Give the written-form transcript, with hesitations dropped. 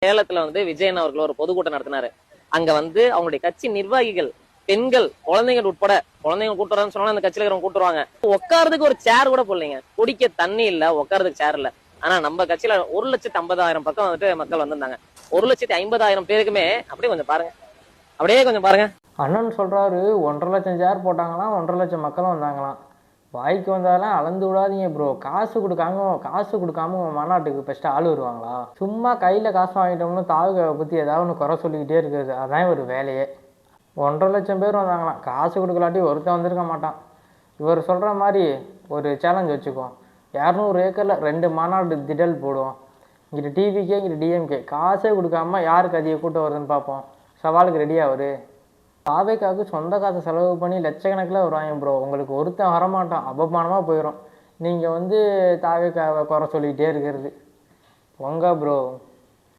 சேலத்துல வந்து விஜயன் அவர்கள் ஒரு பொதுக்கூட்டம் நடத்தினாரு. அங்க வந்து அவங்களுடைய கட்சி நிர்வாகிகள், பெண்கள், குழந்தைகள் உட்பட, குழந்தைங்க கூட்டுறான்னு சொன்னா அந்த கட்சியில இருக்கிறவங்க கூட்டுருவாங்க. உட்கார்றதுக்கு ஒரு சேர் கூட போடலைங்க. குடிக்க தண்ணி இல்ல, உட்கார்றதுக்கு சேர் இல்ல. ஆனா நம்ம கட்சியில 1,50,000 பக்கம் வந்துட்டு மக்கள் வந்திருந்தாங்க. 1,50,000 பேருக்குமே அப்படியே கொஞ்சம் பாருங்க, அப்படியே கொஞ்சம் பாருங்க. அண்ணன் சொல்றாரு 1,50,000 சேர் போட்டாங்களாம், 1,50,000 மக்களும் வந்தாங்களாம். வாய்க்கு வந்தாலும் அளந்து விடாதீங்க ப்ரோ. காசு கொடுக்காம மாநாட்டுக்கு ஃபஸ்ட்டு ஆள் வருவாங்களா? சும்மா கையில் காசு வாங்கிட்டோம்னு தாவுக பற்றி ஏதாவது ஒன்று குறை சொல்லிக்கிட்டே இருக்கிறது, அதான் ஒரு வேலையே. 1,50,000 பேர் வந்தாங்களாம். காசு கொடுக்கலாட்டி ஒருத்தன் வந்திருக்க மாட்டான். இவர் சொல்கிற மாதிரி ஒரு சேலஞ்ச் வச்சுக்குவோம். 200 ஏக்கரில் 2 மாநாடு திடல் போடுவோம். இங்கிட்ட டிவிக்கே, இங்கிட்ட டிஎம்கே. காசே கொடுக்காம யாருக்கு அதிக கூட்டம் வருதுன்னு பார்ப்போம். சவாலுக்கு ரெடியாக அவரு. தாவேக்காவுக்கு சொந்த காசை செலவு பண்ணி லட்சக்கணக்கில் வருவாங்க ப்ரோ. உங்களுக்கு ஒருத்தன் வரமாட்டான், அபமானமாக போயிடும். நீங்கள் வந்து தாவேக்காவை குறை சொல்லிக்கிட்டே இருக்கிறது. போங்க ப்ரோ.